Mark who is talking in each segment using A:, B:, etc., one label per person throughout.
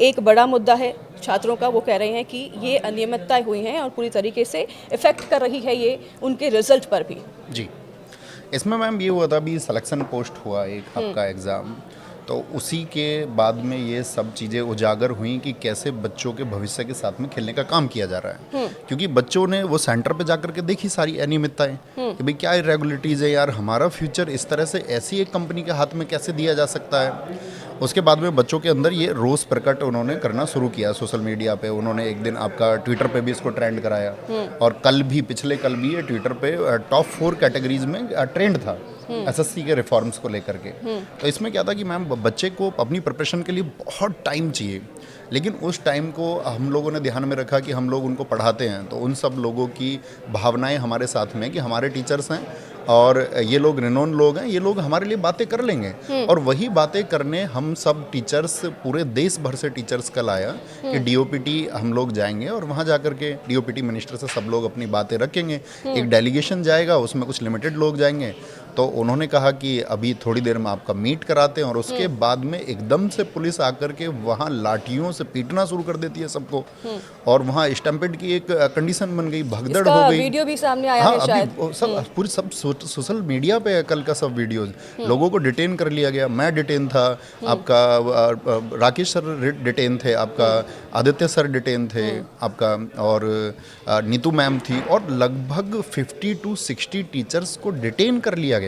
A: एक बड़ा मुद्दा है छात्रों का, वो कह रहे हैं कि ये अनियमितताएं हुई हैं और पूरी तरीके से इफ़ेक्ट कर रही है ये उनके रिजल्ट पर भी।
B: जी, इसमें मैम ये हुआ था, अभी सिलेक्शन पोस्ट हुआ एक आपका एग्ज़ाम, तो उसी के बाद में ये सब चीज़ें उजागर हुई कि कैसे बच्चों के भविष्य के साथ में खेलने का काम किया जा रहा है। क्योंकि बच्चों ने वो सेंटर पे जाकर के देखी सारी अनियमितताएं कि भाई क्या इरेगुलरिटीज़ है यार, हमारा फ्यूचर इस तरह से ऐसी एक कंपनी के हाथ में कैसे दिया जा सकता है। उसके बाद में बच्चों के अंदर ये रोष प्रकट उन्होंने करना शुरू किया सोशल मीडिया पे। उन्होंने एक दिन आपका ट्विटर पे भी इसको ट्रेंड कराया और कल भी, पिछले कल भी ये ट्विटर पे टॉप 4 कैटेगरीज में ट्रेंड था एसएससी के रिफॉर्म्स को लेकर के। तो इसमें क्या था कि मैम बच्चे को अपनी प्रिपरेशन के लिए बहुत टाइम चाहिए, लेकिन उस टाइम को हम लोगों ने ध्यान में रखा कि हम लोग उनको पढ़ाते हैं तो उन सब लोगों की भावनाएं हमारे साथ में कि हमारे टीचर्स हैं और ये लोग रिनोन लोग हैं, ये लोग हमारे लिए बातें कर लेंगे। और वही बातें करने हम सब टीचर्स, पूरे देश भर से टीचर्स कल आया कि डीओपीटी हम लोग जाएंगे और वहाँ जाकर के डीओपीटी मिनिस्टर से सब लोग अपनी बातें रखेंगे। एक डेलीगेशन जाएगा, उसमें कुछ लिमिटेड लोग जाएंगे। तो उन्होंने कहा कि अभी थोड़ी देर में आपका मीट कराते हैं और उसके बाद में एकदम से पुलिस आकर के वहाँ लाठियों से पीटना शुरू कर देती है सबको और वहाँ स्टैम्पेड की एक कंडीशन बन गई, भगदड़ हो गई।
A: वीडियो भी सामने आया है शायद।
B: सब पूरी सब सोशल मीडिया पे कल का सब वीडियोज, लोगों को डिटेन कर लिया गया। मैं डिटेन था, आपका राकेश सर डिटेन थे, आपका आदित्य सर डिटेन थे आपका, और नीतू मैम थी, और लगभग 50 to 60 टीचर्स को डिटेन कर लिया गया।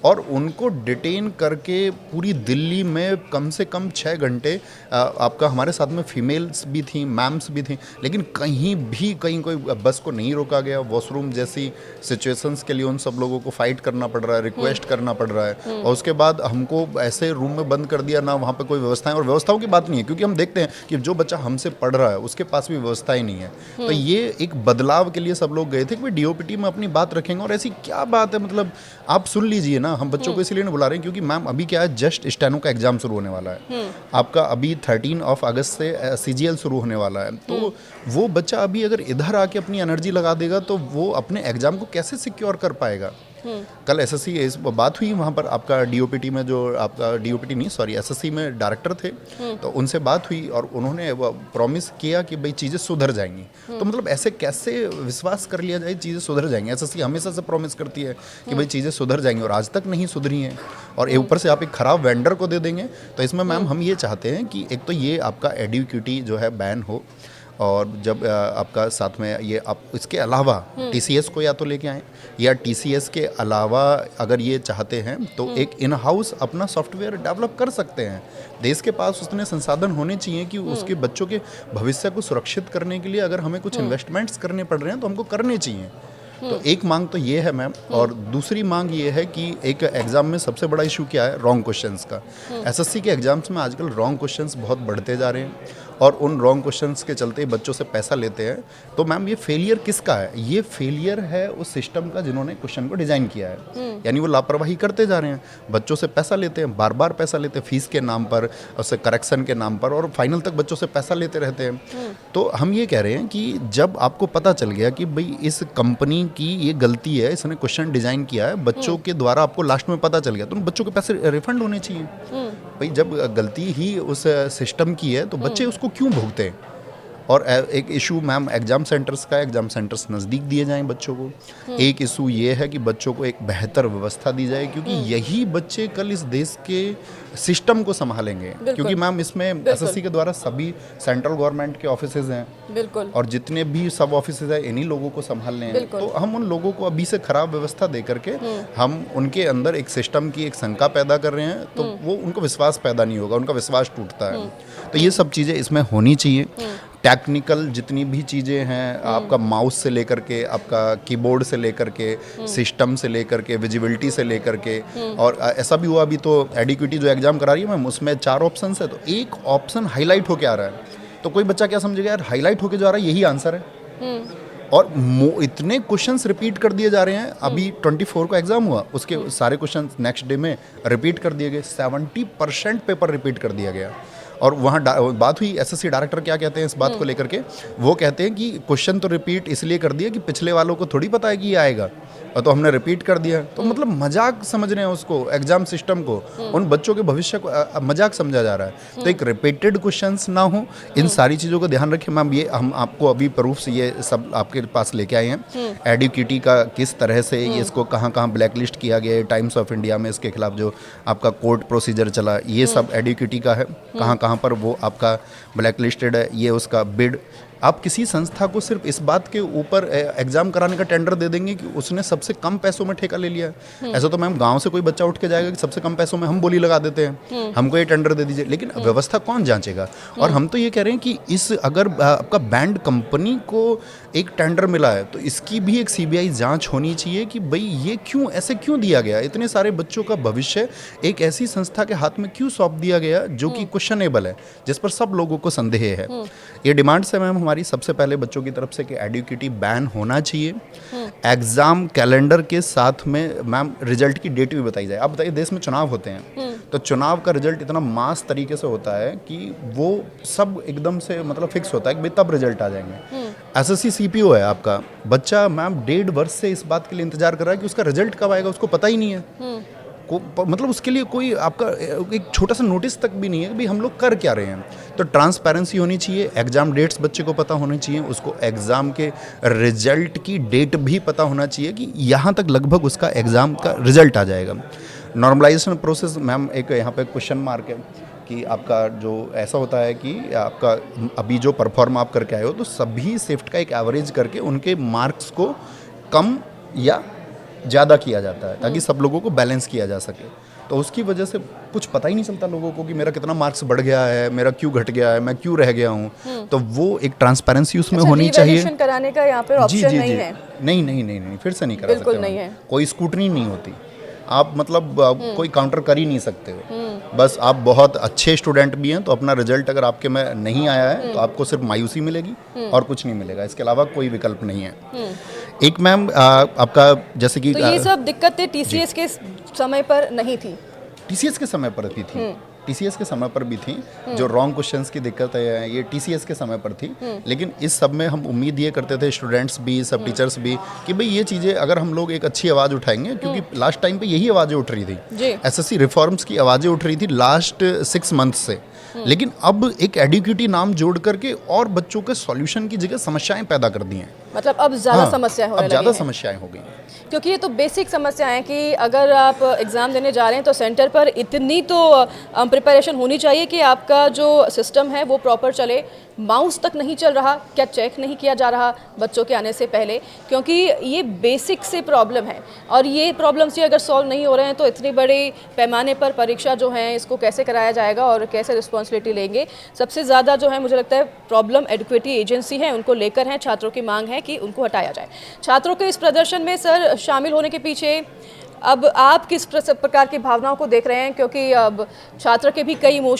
B: और उनको डिटेन करके पूरी दिल्ली में कम से कम 6 घंटे आपका, हमारे साथ में फीमेल्स भी थी, मैम्स भी थी, लेकिन कहीं कोई बस को नहीं रोका गया। वॉशरूम जैसी सिचुएशंस के लिए उन सब लोगों को फाइट करना पड़ रहा है, रिक्वेस्ट करना पड़ रहा है। और उसके बाद हमको ऐसे रूम में बंद कर दिया, ना वहाँ पे कोई व्यवस्थाएं, और व्यवस्थाओं की बात नहीं है क्योंकि हम देखते हैं कि जो बच्चा हमसे पढ़ रहा है उसके पास भी व्यवस्था ही नहीं है। तो ये एक बदलाव के लिए सब लोग गए थे कि डीओपीटी में अपनी बात रखेंगे। और ऐसी क्या बात है, मतलब आप सुन लीजिए ना, हम बच्चों को इसलिए नहीं बुला रहे हैं क्योंकि मैम अभी क्या है, जस्ट स्टेनो का एग्जाम शुरू होने वाला है आपका, अभी 13 अगस्त से सीजीएल शुरू होने वाला है। तो वो बच्चा अभी अगर इधर आके अपनी एनर्जी लगा देगा तो वो अपने एग्जाम को कैसे सिक्योर कर पाएगा। कल एसएससी इस बात हुई वहाँ पर, आपका डीओपीटी में जो आपका डीओपीटी नहीं सॉरी एसएससी में डायरेक्टर थे, तो उनसे बात हुई और उन्होंने प्रॉमिस किया कि भाई चीज़ें सुधर जाएंगी। तो मतलब ऐसे कैसे विश्वास कर लिया जाए चीज़ें सुधर जाएंगी। एसएससी हमेशा से प्रॉमिस करती है कि भाई चीज़ें सुधर जाएंगी और आज तक नहीं सुधरी हैं, और ऊपर से आप एक ख़राब वेंडर को दे देंगे। तो इसमें मैम हम ये चाहते हैं कि एक तो ये आपका एडुक्यूटी जो है बैन हो, और जब आपका साथ में ये आप इसके अलावा टीसीएस को या तो लेके आएँ, या टीसीएस के अलावा अगर ये चाहते हैं तो एक इन हाउस अपना सॉफ्टवेयर डेवलप कर सकते हैं। देश के पास उतने संसाधन होने चाहिए कि उसके बच्चों के भविष्य को सुरक्षित करने के लिए अगर हमें कुछ इन्वेस्टमेंट्स करने पड़ रहे हैं तो हमको करने चाहिए। तो एक मांग तो ये है मैम, और दूसरी मांग ये है कि एक एग्ज़ाम में सबसे बड़ा इशू क्या है, रॉन्ग क्वेश्चंस का। एसएससी के एग्जाम्स में आजकल रॉन्ग क्वेश्चंस बहुत बढ़ते जा रहे हैं और उन रॉन्ग क्वेश्चंस के चलते बच्चों से पैसा लेते हैं। तो मैम ये फेलियर किसका है? ये फेलियर है उस सिस्टम का जिन्होंने क्वेश्चन को डिज़ाइन किया है। यानी वो लापरवाही करते जा रहे हैं, बच्चों से पैसा लेते हैं, बार बार पैसा लेते हैं, फीस के नाम पर, उससे करेक्शन के नाम पर, और फाइनल तक बच्चों से पैसा लेते रहते हैं। तो हम ये कह रहे हैं कि जब आपको पता चल गया कि भाई इस कंपनी की ये गलती है, इसने क्वेश्चन डिज़ाइन किया है, बच्चों के द्वारा आपको लास्ट में पता चल गया, तो उन बच्चों के पैसे रिफंड होने चाहिए। भाई जब गलती ही उस सिस्टम की है तो बच्चे उसको क्यों भुगते हैं। और एक इशू मैम एग्ज़ाम सेंटर्स का है, एग्ज़ाम सेंटर्स नज़दीक दिए जाएं बच्चों को। एक इशू ये है कि बच्चों को एक बेहतर व्यवस्था दी जाए, क्योंकि यही बच्चे कल इस देश के सिस्टम को संभालेंगे। क्योंकि मैम इसमें एसएससी के द्वारा सभी सेंट्रल गवर्नमेंट के ऑफिसेज हैं और जितने भी सब ऑफिसेज हैं इन्हीं लोगों को संभालने हैं। तो हम उन लोगों को अभी से खराब व्यवस्था दे करके हम उनके अंदर एक सिस्टम की एक शंका पैदा कर रहे हैं, तो वो उनको विश्वास पैदा नहीं होगा, उनका विश्वास टूटता है। तो ये सब चीज़ें इसमें होनी चाहिए। टेक्निकल जितनी भी चीज़ें हैं, आपका माउस से लेकर के, आपका कीबोर्ड से लेकर के, सिस्टम से लेकर के, विजिबिलिटी से लेकर के, और ऐसा भी हुआ अभी तो एडिक्विटी जो एग्ज़ाम करा रही है मैम, उसमें 4 ऑप्शन है, तो एक ऑप्शन हाईलाइट होके आ रहा है। तो कोई बच्चा क्या समझेगा यार, हाईलाइट होके जो आ रहा है यही आंसर है। और इतने क्वेश्चंस रिपीट कर दिए जा रहे हैं। अभी 24 को एग्ज़ाम हुआ, उसके सारे क्वेश्चन नेक्स्ट डे में रिपीट कर दिए गए। 70% पेपर रिपीट कर दिया गया। और वहाँ बात हुई, एसएससी डायरेक्टर क्या कहते हैं इस बात को लेकर के, वो कहते हैं कि क्वेश्चन तो रिपीट इसलिए कर दिए कि पिछले वालों को थोड़ी पता है कि ये आएगा, और तो हमने रिपीट कर दिया। तो मतलब मजाक समझ रहे हैं उसको, एग्जाम सिस्टम को, उन बच्चों के भविष्य को मजाक समझा जा रहा है। तो एक रिपीटेड क्वेश्चंस ना हो, इन सारी चीज़ों को ध्यान रखें मैम। ये हम आपको अभी प्रूफ से ये सब आपके पास लेके आए हैं। एडुकेटी का किस तरह से इसको कहाँ कहाँ ब्लैक लिस्ट किया गया है, टाइम्स ऑफ इंडिया में इसके खिलाफ जो आपका कोर्ट प्रोसीजर चला, ये सब एडुकेटी का है, कहाँ कहाँ पर वो आपका ब्लैक लिस्टेड है, ये उसका बिड। आप किसी संस्था को सिर्फ इस बात के ऊपर एग्जाम कराने का टेंडर दे देंगे कि उसने सबसे कम पैसों में ठेका ले लिया है। ऐसा तो मैम गांव से कोई बच्चा उठ के जाएगा कि सबसे कम पैसों में हम बोली लगा देते हैं, हमको ये टेंडर दे दीजिए, लेकिन व्यवस्था कौन जांचेगा? और हम तो ये कह रहे हैं कि इस अगर आपका बैंड कंपनी को एक टेंडर मिला है तो इसकी भी एक सीबीआई जांच होनी चाहिए कि भाई ये क्यों ऐसे क्यों दिया गया, इतने सारे बच्चों का भविष्य एक ऐसी संस्था के हाथ में क्यों सौंप दिया गया जो कि क्वेश्चनेबल है, जिस पर सब लोगों को संदेह है। ये डिमांड्स है मैम हमारी सबसे पहले बच्चों की तरफ से कि एडुकेटी बैन होना चाहिए। एग्जाम कैलेंडर के साथ में मैम रिजल्ट की डेट भी बताई जाए। आप बताइए, देश में चुनाव होते हैं तो चुनाव का रिजल्ट इतना मास तरीके से होता है कि वो सब एकदम से मतलब फिक्स होता है कि भाई तब रिजल्ट आ जाएंगे। एसएससी सीपीओ है आपका बच्चा मैम 1.5 वर्ष से इस बात के लिए इंतजार कर रहा है कि उसका रिजल्ट कब आएगा, उसको पता ही नहीं है। मतलब उसके लिए कोई आपका एक छोटा सा नोटिस तक भी नहीं है कि भाई हम लोग कर क्या रहे हैं। तो ट्रांसपेरेंसी होनी चाहिए, एग्जाम डेट्स बच्चे को पता होने चाहिए, उसको एग्जाम के रिजल्ट की डेट भी पता होना चाहिए कि यहाँ तक लगभग उसका एग्जाम का रिजल्ट आ जाएगा। नॉर्मलाइजेशन प्रोसेस मैम एक यहाँ पे क्वेश्चन मार्क है कि आपका जो ऐसा होता है कि आपका अभी जो परफॉर्म आप करके आए हो तो सभी शिफ्ट का एक एवरेज करके उनके मार्क्स को कम या ज़्यादा किया जाता है ताकि सब लोगों को बैलेंस किया जा सके। तो उसकी वजह से कुछ पता ही नहीं चलता लोगों को कि मेरा कितना मार्क्स बढ़ गया है, मेरा क्यों घट गया है, मैं क्यों रह गया हूँ। तो वो एक ट्रांसपेरेंसी उसमें होनी चाहिए।
A: कराने का यहाँ पर ऑप्शन नहीं है?
B: नहीं, फिर से नहीं करा सकते,
A: बिल्कुल नहीं है।
B: कोई स्कूटनी नहीं होती, आप मतलब कोई काउंटर कर ही नहीं सकते हो। बस आप बहुत अच्छे स्टूडेंट भी हैं तो अपना रिजल्ट अगर आपके में नहीं आया है तो आपको सिर्फ मायूसी मिलेगी और कुछ नहीं मिलेगा, इसके अलावा कोई विकल्प नहीं है। एक मैम आपका जैसे कि
A: तो ये सब दिक्कतें टीसीएस के समय पर नहीं थी?
B: टीसीएस के समय पर भी थी, टीसीएस के समय पर भी थी। जो रॉन्ग क्वेश्चंस की दिक्कत है ये टीसीएस के समय पर थी। लेकिन इस सब में हम उम्मीद ये करते थे, स्टूडेंट्स भी, सब टीचर्स भी, कि भाई ये चीज़ें अगर हम लोग एक अच्छी आवाज़ उठाएंगे, क्योंकि लास्ट टाइम पे यही आवाज़ें उठ रही थी, एसएससी रिफॉर्म्स की आवाज़ें उठ रही थी लास्ट 6 मंथ से। लेकिन अब एक एडुकेटी नाम जोड़ करके और बच्चों के सॉल्यूशन की जगह समस्याएं पैदा कर दी हैं।
A: मतलब अब ज़्यादा समस्याएं होने लगी हैं।
B: अब ज़्यादा समस्याएं हो गई हैं,
A: क्योंकि ये तो बेसिक समस्या है कि अगर आप एग्ज़ाम देने जा रहे हैं तो सेंटर पर इतनी तो प्रिपरेशन होनी चाहिए कि आपका जो सिस्टम है वो प्रॉपर चले। माउस तक नहीं चल रहा, क्या चेक नहीं किया जा रहा बच्चों के आने से पहले? क्योंकि ये बेसिक से प्रॉब्लम है और ये प्रॉब्लम्स ही अगर सॉल्व नहीं हो रहे हैं तो इतने बड़े पैमाने पर परीक्षा जो है इसको कैसे कराया जाएगा और कैसे रिस्पॉन्सिबिलिटी लेंगे? सबसे ज़्यादा जो है मुझे लगता है प्रॉब्लम एडुकेटी एजेंसी है, उनको लेकर है। छात्रों की मांग है कि उनको हटाया जाए। छात्रों के इस प्रदर्शन में सर शामिल होने के पीछे अब आप किस प्रकार की भावनाओं को देख रहे हैं? क्योंकि अब छात्र के भी कई